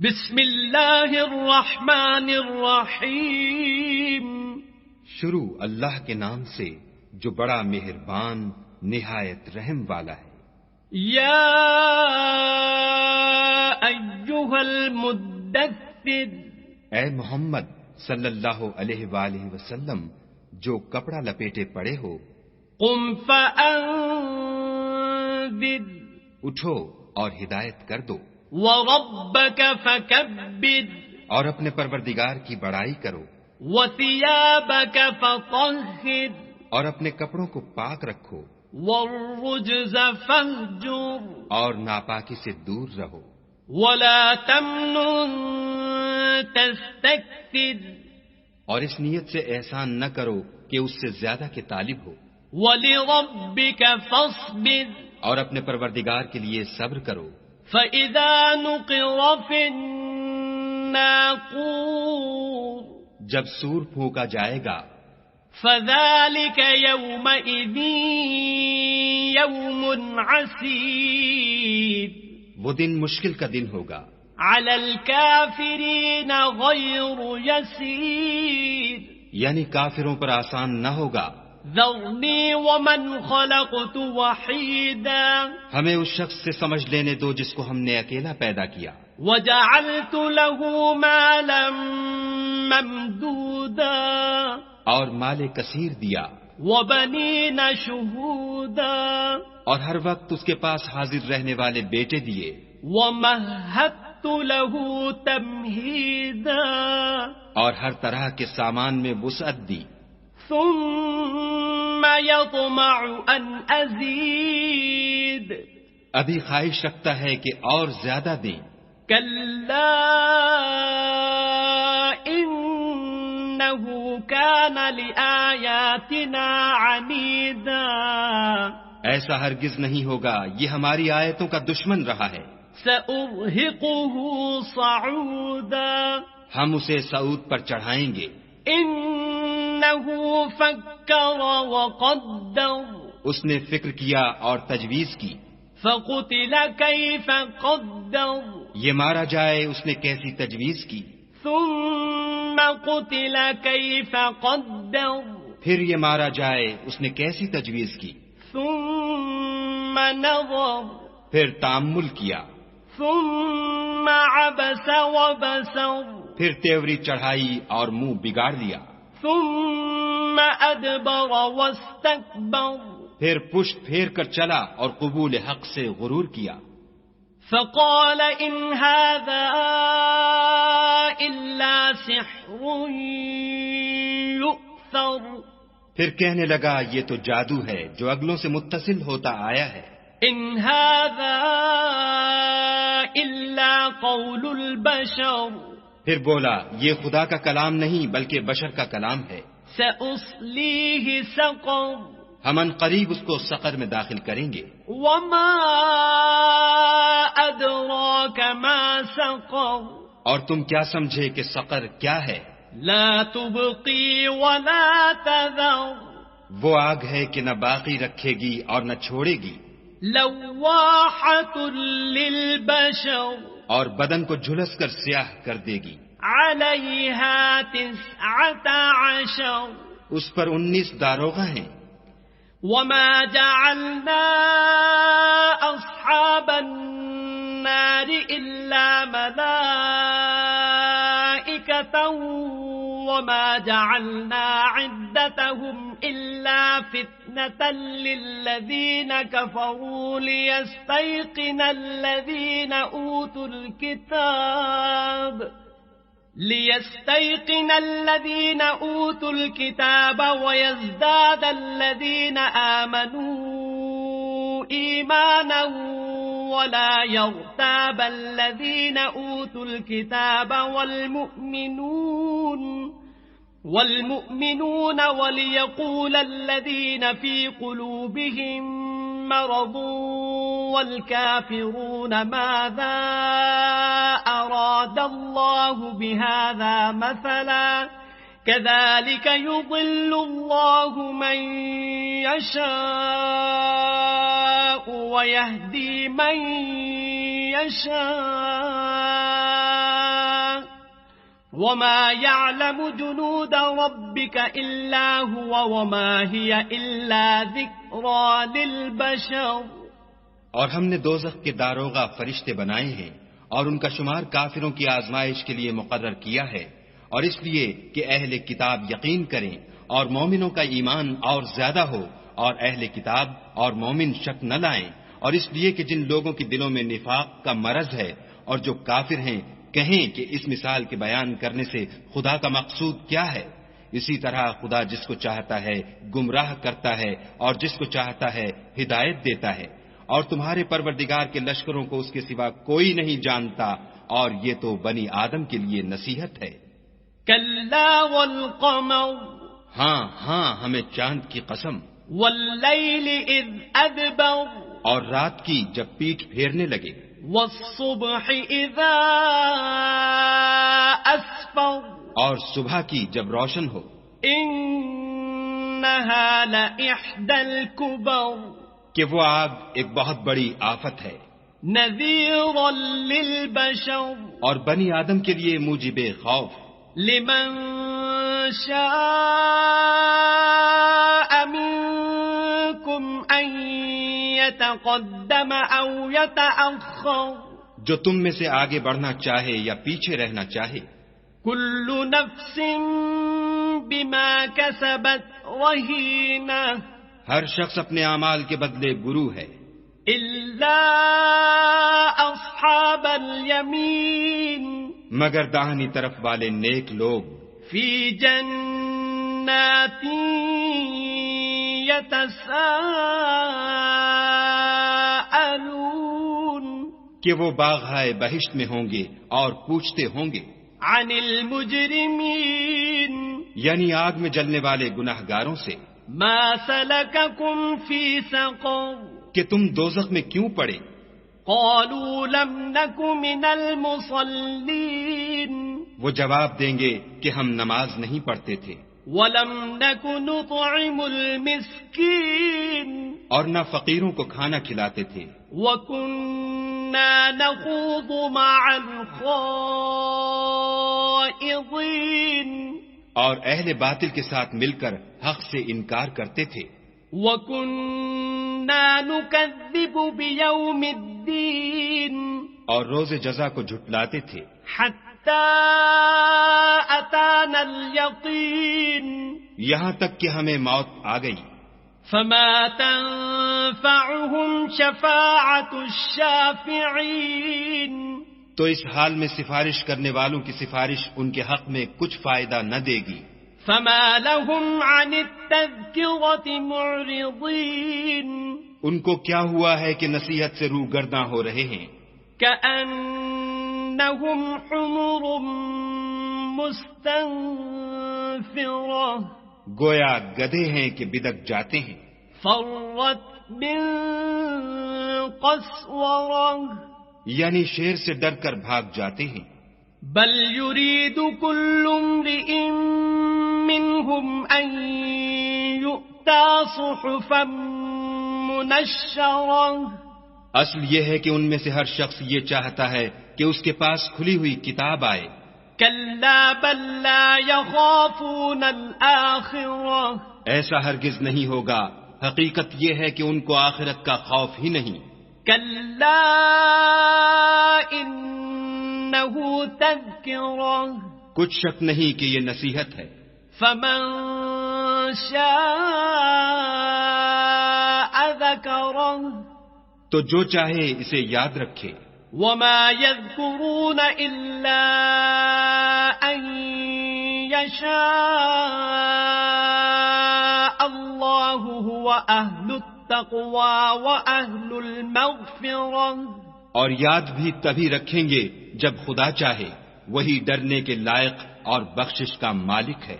بسم اللہ الرحمن الرحیم. شروع اللہ کے نام سے جو بڑا مہربان نہایت رحم والا ہے. یا ایھا المدثر، اے محمد صلی اللہ علیہ وآلہ وسلم جو کپڑا لپیٹے پڑے ہو، قم فانذر، اٹھو اور ہدایت کر دو، وربک فکبر، اور اپنے پروردگار کی بڑائی کرو، وثیابک فطہر، اور اپنے کپڑوں کو پاک رکھو، والرجز فاہجر، اور ناپاکی سے دور رہو، ولا تمنن تستکثر، اور اس نیت سے احسان نہ کرو کہ اس سے زیادہ کے طالب ہو، ولربک فاصبر، اور اپنے پروردگار کے لیے صبر کرو. فَإِذَا نُقِرَ فِي النَّاقُورِ، جب سور پھونکا جائے گا، فَذَلِكَ يَوْمَئِذٍ يَوْمٌ عَسِيرٌ، وہ دن مشکل کا دن ہوگا، عَلَى الْكَافِرِينَ غَيْرُ يَسِيرٌ. یعنی کافروں پر آسان نہ ہوگا. ذَرْنِي وَمَنْ خَلَقْتُ وَحِيدًا، ہمیں اس شخص سے سمجھ لینے دو جس کو ہم نے اکیلا پیدا کیا، وَجَعَلْتُ لَهُ مَالًا مَمْدُودًا، اور مال کثیر دیا، وَبَنِينَ شُهُودًا، اور ہر وقت اس کے پاس حاضر رہنے والے بیٹے دیے، وَمَهَّدتُّ لَهُ تَمْهِيدًا، اور ہر طرح کے سامان میں وسعت دی. ثُمَّ يَطْمَعُ أَنْ أَزِيدَ، ابھی خواہش رکھتا ہے کہ اور زیادہ دیں. كَلَّا إِنَّهُ كَانَ لِآيَاتِنَا عَنِيدًا، ایسا ہرگز نہیں ہوگا، یہ ہماری آیتوں کا دشمن رہا ہے. سَأُرْهِقُهُ صَعُودًا، ہم اسے صعود پر چڑھائیں گے. إِنَّهُ فَكَّرَ وَقَدَّرَ، اس نے فکر کیا اور تجویز کی. فَقُتِلَ كَيْفَ قَدَّرَ، یہ مارا جائے اس نے کیسی تجویز کی. ثُمَّ قُتِلَ كَيْفَ قَدَّرَ، پھر یہ مارا جائے اس نے کیسی تجویز کی. ثُمَّ نَظَرَ، پھر تأمل کیا، ثُمَّ عَبَسَ وَبَسَرَ، پھر تیوری چڑھائی اور منہ بگاڑ لیا. ثُمَّ أَدْبَرَ وَاسْتَكْبَرَ، پھر پشت پھیر کر چلا اور قبول حق سے غرور کیا. فَقَالَ إِنْ هَذَا إِلَّا سِحْرٌ يُؤْثَرُ، پھر کہنے لگا یہ تو جادو ہے جو اگلوں سے متصل ہوتا آیا ہے. إِنْ هَذَا إِلَّا قَوْلُ الْبَشَرِ، پھر بولا یہ خدا کا کلام نہیں بلکہ بشر کا کلام ہے. سَأُصْلِيهِ سَقَرَ، ہم ان قریب اس کو سقر میں داخل کریں گے. وَمَا أَدْرَاكَ مَا سَقَرُ، اور تم کیا سمجھے کہ سقر کیا ہے؟ لَا تُبْقِي وَلَا تَذَرُ، وہ آگ ہے کہ نہ باقی رکھے گی اور نہ چھوڑے گی، لَوَّاحَةٌ لِلْبَشَرِ، اور بدن کو جھلس کر سیاہ کر دے گی. عَلَيْهَا 19، اس پر 19 داروغہ ہیں. وَمَا جَعَلْنَا أَصْحَابَ النَّارِ إِلَّا مَلَائِكَةً وَمَا جَعَلْنَا عِدَّتَهُمْ إِلَّا فِتْنَةً لِلَّذِينَ كَفَرُوا لِيَسْتَيْقِنَ الَّذِينَ أُوتُوا الْكِتَابَ وَيَزْدَادَ الَّذِينَ آمَنُوا إِيمَانًا وَلَا يَرْتَابَ الَّذِينَ أُوتُوا الْكِتَابَ وَالْمُؤْمِنُونَ وَلِيَقُولَ الَّذِينَ فِي قُلُوبِهِم مَّرَضٌ وَالْكَافِرُونَ مَاذَا أَرَادَ اللَّهُ بِهَذَا مَثَلًا كَذَلِكَ يُضِلُّ اللَّهُ مَن يَشَاءُ وَيَهْدِي مَن يَشَاءُ وما يعلم جنود ربك إلا هو وما هي إلا ذكرى للبشر. اور ہم نے دوزخ کے داروغہ فرشتے بنائے ہیں اور ان کا شمار کافروں کی آزمائش کے لیے مقرر کیا ہے، اور اس لیے کہ اہل کتاب یقین کریں اور مومنوں کا ایمان اور زیادہ ہو، اور اہل کتاب اور مومن شک نہ لائیں، اور اس لیے کہ جن لوگوں کے دلوں میں نفاق کا مرض ہے اور جو کافر ہیں کہیں کہ اس مثال کے بیان کرنے سے خدا کا مقصود کیا ہے. اسی طرح خدا جس کو چاہتا ہے گمراہ کرتا ہے اور جس کو چاہتا ہے ہدایت دیتا ہے، اور تمہارے پروردگار کے لشکروں کو اس کے سوا کوئی نہیں جانتا، اور یہ تو بنی آدم کے لیے نصیحت ہے. كلا والقمر ہاں ہمیں چاند کی قسم، والليل إذ أدبر اور رات کی جب پیٹھ پھیرنے لگے، والصبح إذا أسفر اور صبح کی جب روشن ہو. إنها لإحدى الكبر کہ وہ آگ ایک بہت بڑی آفت ہے، نذيرا للبشر اور بنی آدم کے لیے موجب خوف. لمن شاء منكم أن يتقدم أو يتأخر جو تم میں سے آگے بڑھنا چاہے یا پیچھے رہنا چاہے. كل نفس بما كسبت رهينة ہر شخص اپنے اعمال کے بدلے گرو ہے، إلا أصحاب اليمين مگر داہنی طرف والے نیک لوگ في جنات يتساءلون کہ وہ باغہائے بہشت میں ہوں گے اور پوچھتے ہوں گے عن المجرمين یعنی آگ میں جلنے والے گناہ گاروں سے، ما سلككم في سقر کہ تم دوزخ میں کیوں پڑے؟ قالوا لم نك من المصلين وہ جواب دیں گے کہ ہم نماز نہیں پڑھتے تھے، ولم نك نطعم المسكين اور نہ فقیروں کو کھانا کھلاتے تھے، وكنا نخوض مع الخائضين اور اہل باطل کے ساتھ مل کر حق سے انکار کرتے تھے، وَكُنَّا نُكَذِّبُ بِيَوْمِ الدِّينِ اور روز جزا کو جھٹلاتے تھے، حَتَّى أَتَانَا الْيَقِينُ یہاں تک کہ ہمیں موت آ گئی. فَمَا تَنفَعُهُمْ شَفَاعَةُ الشَّافِعِينَ تو اس حال میں سفارش کرنے والوں کی سفارش ان کے حق میں کچھ فائدہ نہ دے گی. فَمَا لَهُمْ عَنِ التَّذْكِرَةِ مُعْرِضِينَ ان کو کیا ہوا ہے کہ نصیحت سے روگرداں ہو رہے ہیں؟ كَأَنَّهُمْ حُمُرٌ مُسْتَنفِرَةٌ گویا گدھے ہیں کہ بدک جاتے ہیں، فَرَّتْ مِن قَسْوَرَةٍ یعنی شیر سے ڈر کر بھاگ جاتے ہیں. بل يريد كل امرئ منهم أن يؤتى صحفا منشرة اصل یہ ہے کہ ان میں سے ہر شخص یہ چاہتا ہے کہ اس کے پاس کھلی ہوئی کتاب آئے. كلا بل لا يخافون الآخرة ایسا ہرگز نہیں ہوگا، حقیقت یہ ہے کہ ان کو آخرت کا خوف ہی نہیں. كلا إنه تذكرة کچھ شک نہیں کہ یہ نصیحت ہے. فمن شاء ذكره تو جو چاہے اسے یاد رکھے. وما يذكرون إلا أن يشاء الله هو أهل التقوى وأهل المغفرة اور یاد بھی تبھی رکھیں گے جب خدا چاہے، وہی ڈرنے کے لائق اور بخشش کا مالک ہے.